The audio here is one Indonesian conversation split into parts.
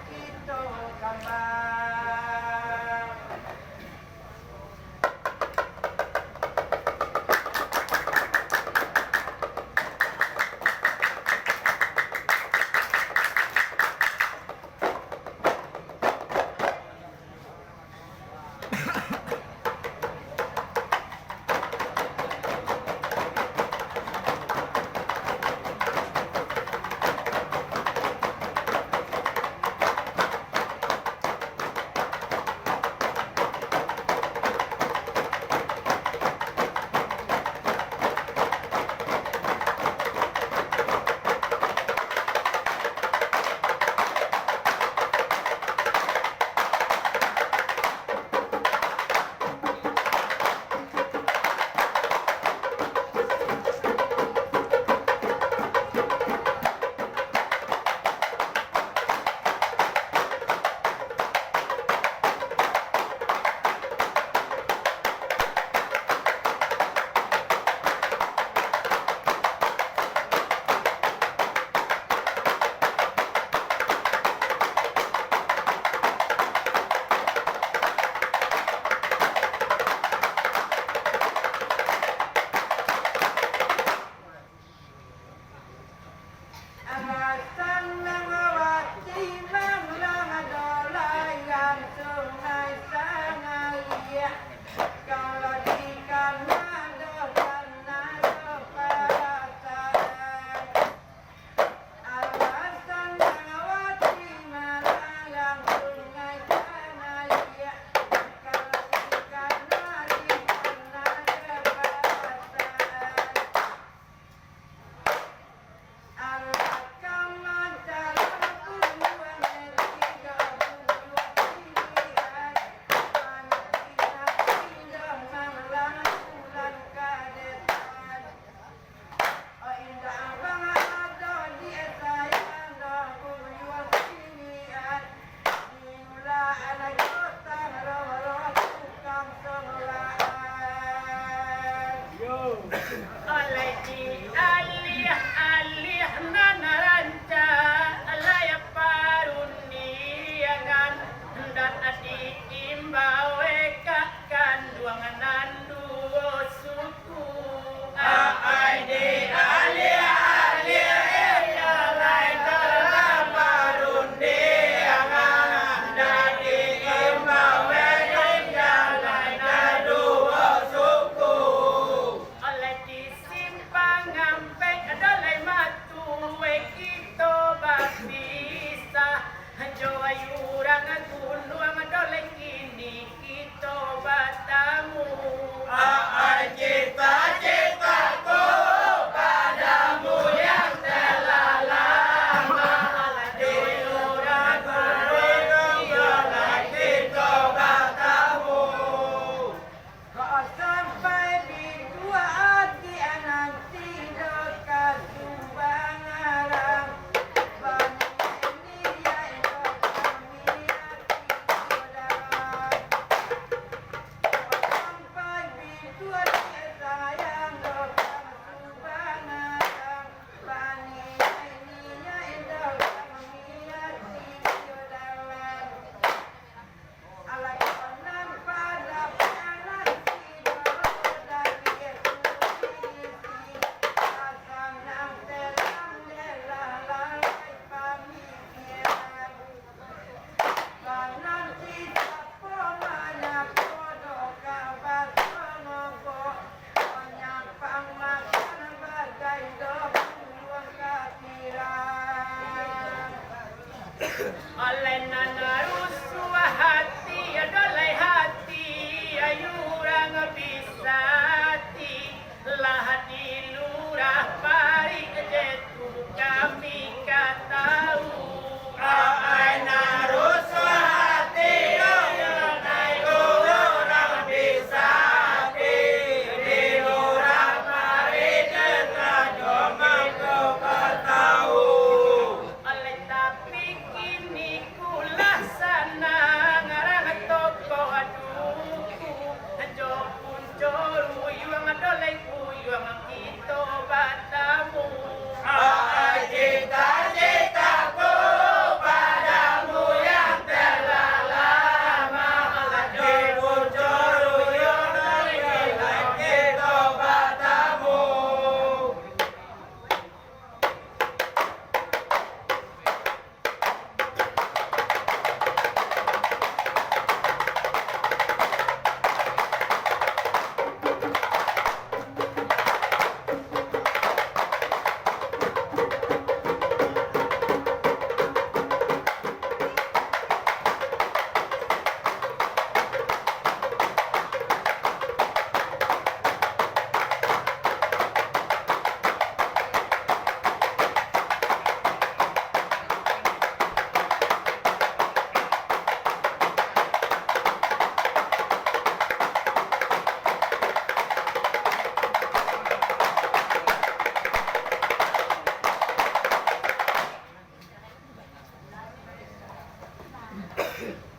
kita kembang.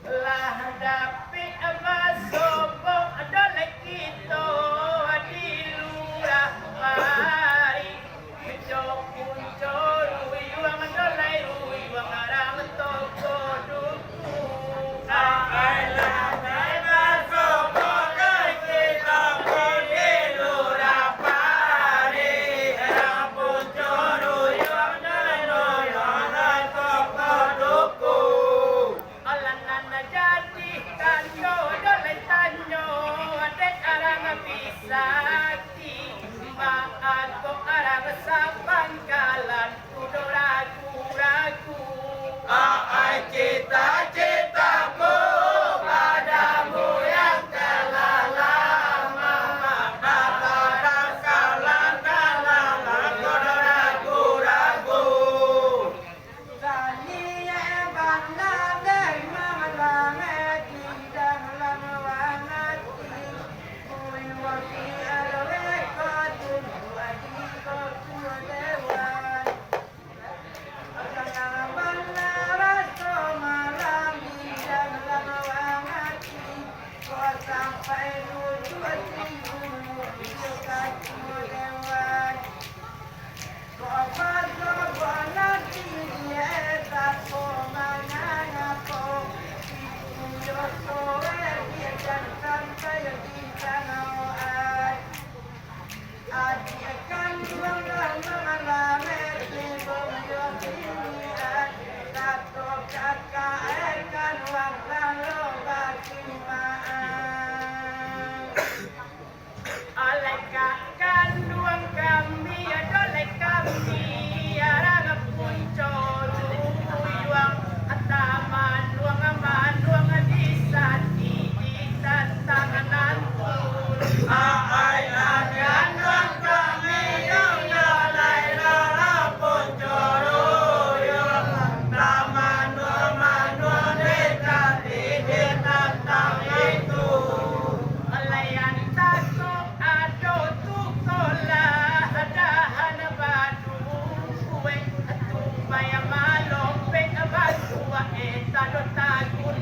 lah hadapi sobok adole kita di lurah mari jokun jorui wang adole rui wang arang toko duku ailah sobok kita di lurah mari rampun jorui wang adole rui toko duku alanan jadi tanyo dole tanyo adek arang pisati maat kok arang sapan kalan kudo ragu-ragu ai cita-citaku padamu yang telah lama maka kalan kudo ragu-ragu sampai tujuan dewan Kanduang kami adoleh kami arang puncol uyuang ataman luang aman luang disati tantangan pun ai kanduang kami adoleh rara puncol uyuang ataman luang aman luang disati tantang itu alayan takut ado tukolah dahan batu kue tumpaya malompe batu eta do takun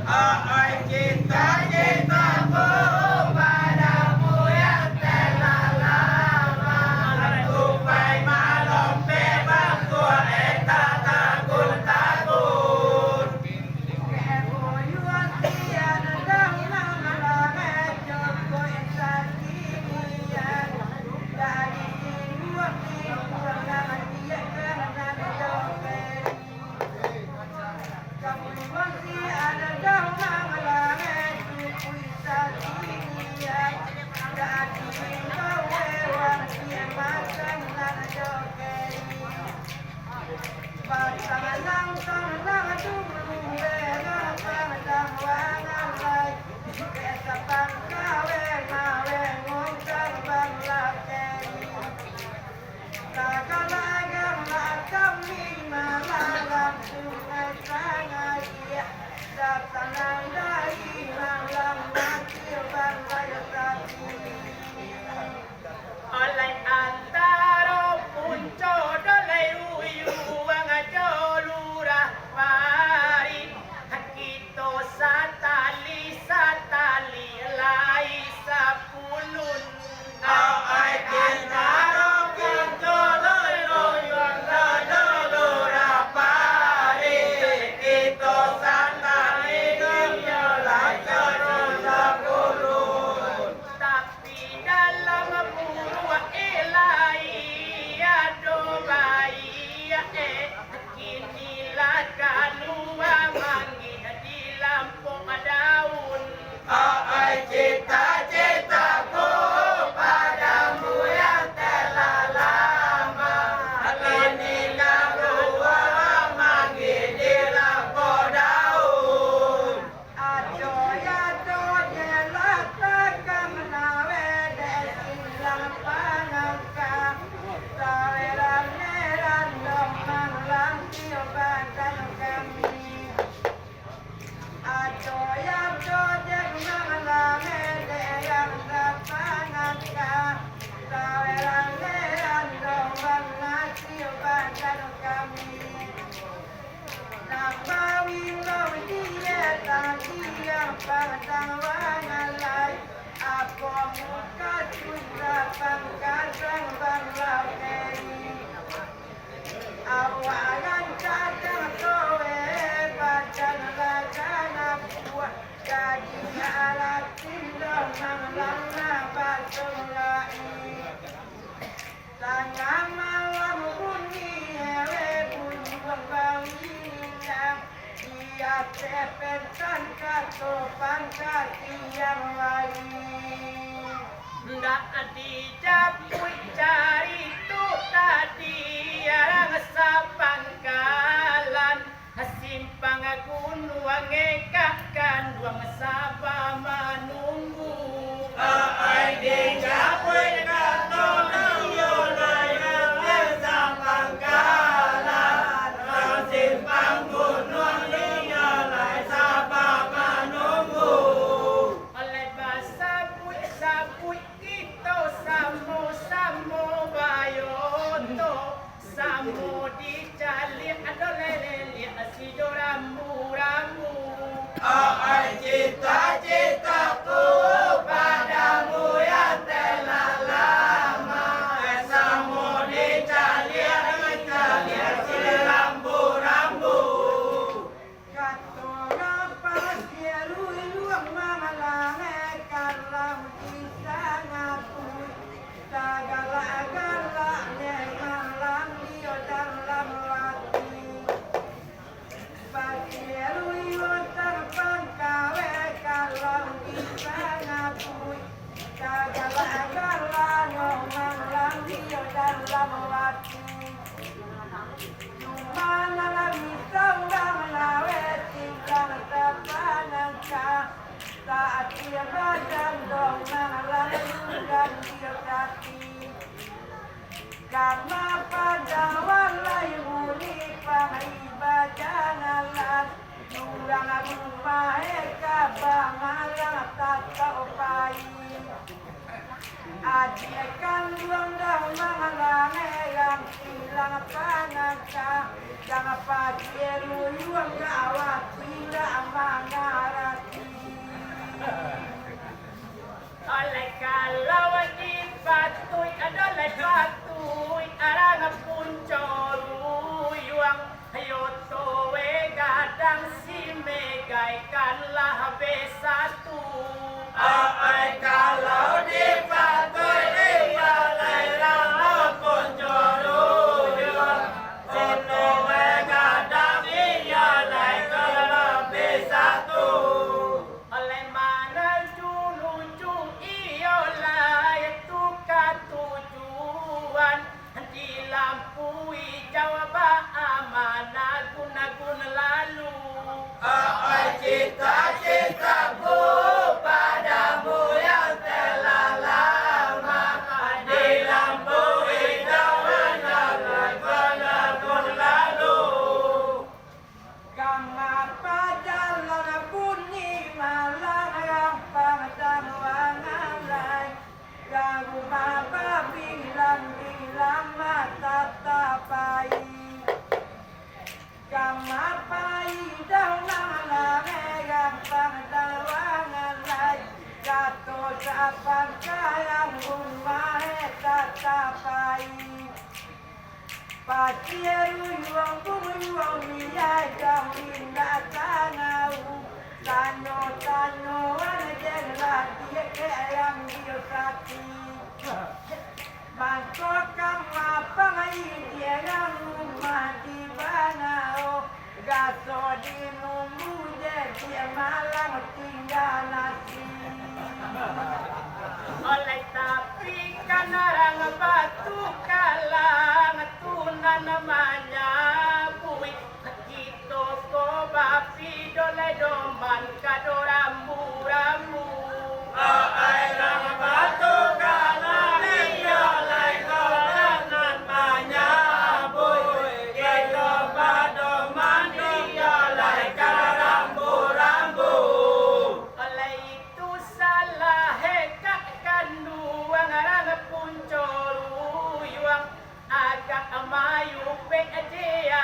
ai cita-citaku padamu yang telah lama tumpaya malompe batu eta takun oleh antara punco doleh uyuang jolurah mari kita satali lai sapulun ai antara punco doleh uyuang jolurah mari kita satali lai sapulun tapi dalam kinilah kalua manggih di lampung daun ai cita-citaku padamu yang telah lama kinilah kalua manggih di lampung daun ajo jelas takkan menawe desin lampangka taweran neran domang lang badan kami ajo jeng mengalami yang dapangan taweran neran domang nasi badan kami nama wingaw dia dia pangtangan lai apa muka cunda pangkasang banglau keri awalan kadang kowe badan lagana buah jadi alat tindong manglana basulai tangan malam bunyi hewe bunyi pembanginan dia tepetan katopan kaki yang lain ndak dijapui cari tu tadi arang sapangkalan simpang gunung ngekakan duang sapa menunggu ai dijapui katopan cita-citaku padamu yang telah lama Samu dicalir si rambu-rambu Katora pasir luang mangalange kalam kisah ngapun Tagala-gala nengalang dia dalam hati Pasir luang terpangkawe kalam kisah ngapun Tagala-gala nengalang dia dalam hati Mana lagi seorang lawe tinggal terpanangka Saat dia badan dong mengalang dan dia kaki Karena pada walai muli pangibadah ngalas Nulang rumah eka bangalang tak upai Adikan luang dong mengalang yang hilang panangka Jangan pagi luyuang gawat tidak mengarati Oleh kalau dipatuhi adalah patuhi arang puncol luyuang Hayo towe gadang si megaikanlah besatu Ai kalau dipatuhi dibalai rama puncol luyuang Towe gadang iya laikanlah besatu Oleh mana junujung iyo itu katujuan dilampui jawab amanah guna-gun lalu cita-citaku padamu yang telah lama dilampui jawab guna-gun lalu Mengapa jalan bunyi malam yang padang wangalai Garu mapa bilang-bilang mata tapai Kamapai daun malam yang padang wangalai Jatuh sapan kayang rumah tapai Pasir uyuang buyuang miyai jauhin datangau Tano-tanoan jenglah dia yang dia kaki Mangkokang mapang dia yang rumah di banao Gaso di mumbu dia malang tinggal nasi Oleh tapi kan orang batu kalang tunan namanya bui Kita ko bapi dole doman kado rambu-rambu Ai orang batu kalang iya lai kolang namanya bui Kita badoman iya lai kado rambu-rambu Oleh itu salah hekak kanduang arang puncol uyuang agak mayu pe aja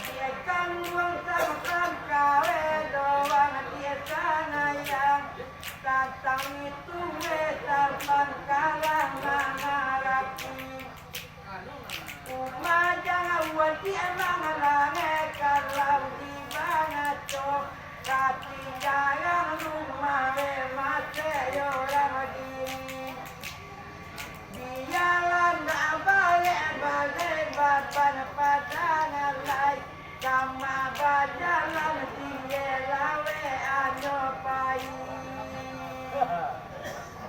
dia kandung sama kawe doang dia sana yang datang itu metabang kalah mengharapin jangan wanti emang lange kalau di banget cok tapi jangan rumah mate orang gini biarlah nak balik badan padangan lain sama bajalan dia lawe ano pai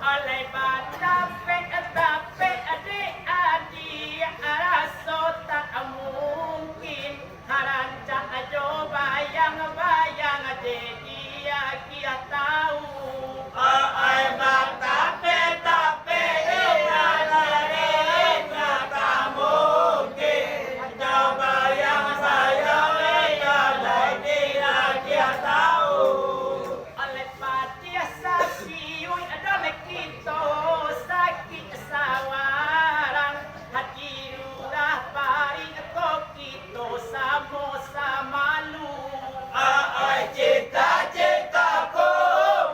oleh tapi adik rasa tak mungkin harancang ajo bayang dia kia tahu ai tapi tak mungkin ajo bayang saya dia tahu oleh patia sasiuy ada lekito sakit sawarang hati udah pari kokito sama-sama lu cita-citaku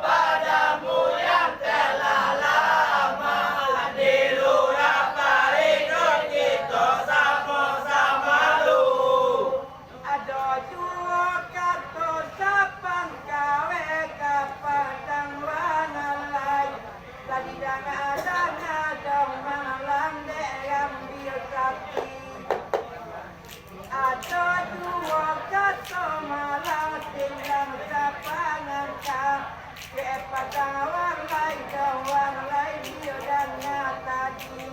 padamu yang telah lama hati udah pari kokito sama-sama lu ada dua kata sapang kawe kapadang warna lain tadi dang malang yang biosati ada dua kata malang tinggal sapangan kau kepadang warna lain biodanya tadi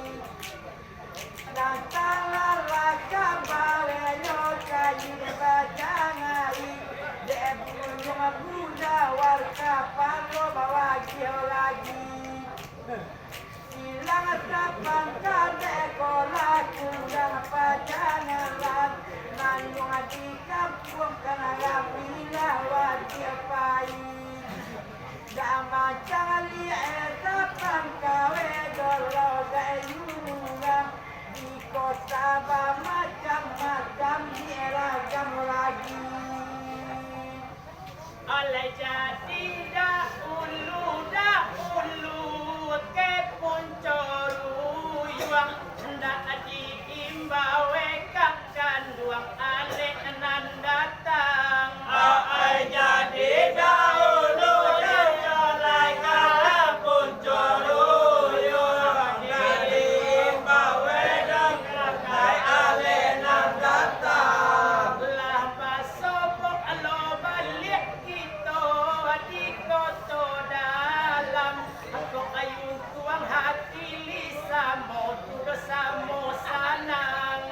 datanglah raka bawe no kaji bajangai de bunga buda warka palo bawa kio lagi silang sapang kade kola kundang pajangan nanyung adi kampung kanaga bila wadia pai dama cali sapang kawe dolo gayungan di kota macam-macam diragam lagi oleh jadi dahulu ke puncoru yuang hendak diimbawe kakkan duang ale nan datang jadi dahulu mulai kala puncoru yuang diimbawe kakkan ale nan datang lah pasopok alo balik kita di koto dalam aku ayun tuang hati lisa mau samo sanang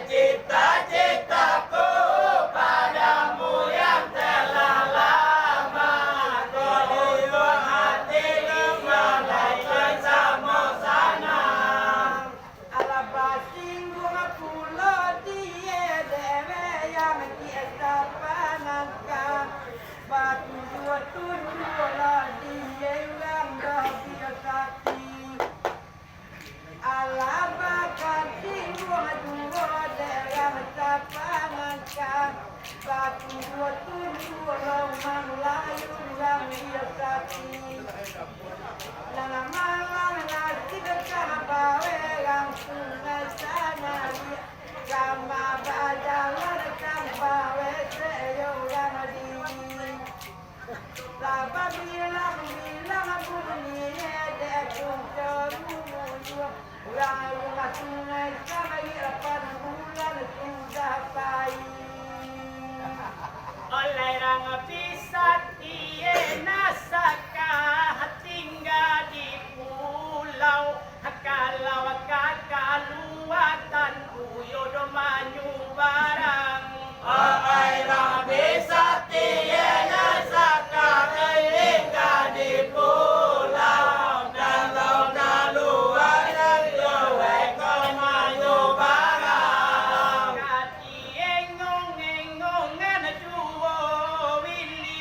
cita-citaku padamu yang telah lama aku tuang hati lisa samo sanang ala basinggung pulo dia dewe yang dia panan ka batu dua tujuh lah dia yang dah biosati ala bakan singgung dua yang sapangan ka batu dua tujuh lomang layu yang biosati lana malang nasi dekat bawe langsung sana dia sama bajalan dekat bawe seyo yang di Laba bilang bunyi dekung cerumu lalu sungai sampai 8 bulan sudah pahit oleh rang pisat iye nasakah tinggal di pulau kalau kakaluatan kuyodo manyu barang rang pisat iye nasakah tinggal di pulau kalau kaluatan kuyodo manyu barang kati engong-engongan juo wili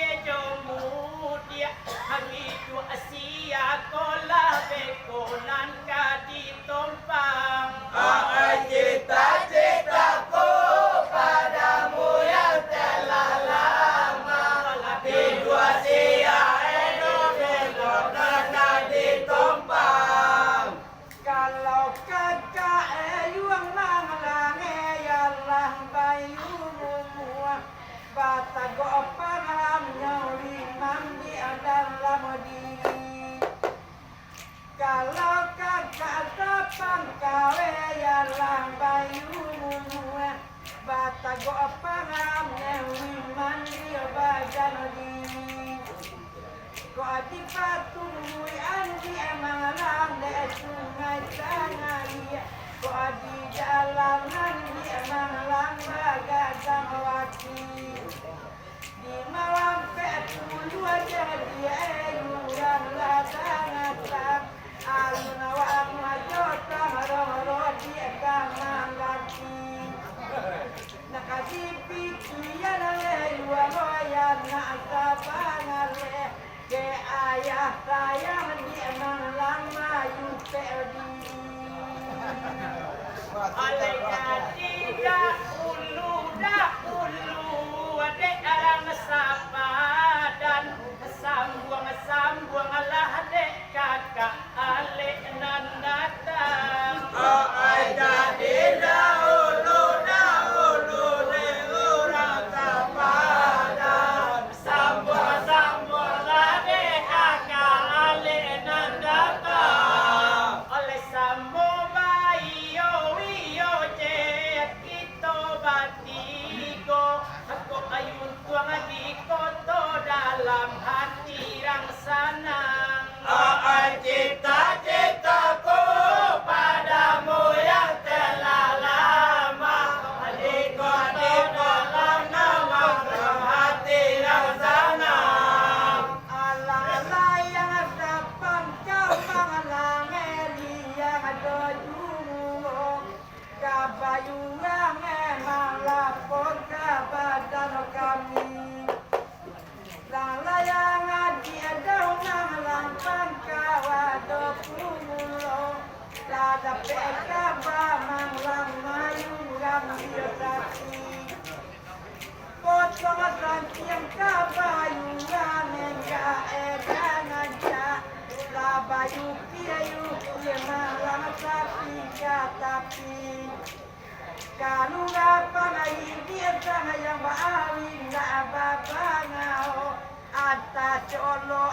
kok dipatungui andi emang landai sungai Sangaria kok di dalam andi emang lamba gadang wati di malam petulu aja dia yang ladang alun awak majotang rodi kamang lagi nakasipi kian lelua loyan nasa pangale ke ayah sayang di emang lama yupe di Alainya tidak ulu dah ulu adek arang sapa dan sambung lah dek kakak alek nan datang ai jadi dahulu le urang sapa dan sambung lah dek kakak alek nan datang oleh sambung dalam hati yang senang cita-citaku padamu yang telah lama adikku dalam nama hati yang senang ala yang dapat kau langeli yang dojung kabayu yang memang lapor kepada kami layangan dia daun lampang kawado pumulo lada peka bamang lang mayurang biotaki potong rantiang kabayuran enga edangan ja labayu piayu malang sapi katapi kanunga pangai dia yang baawin na babangao ata cholo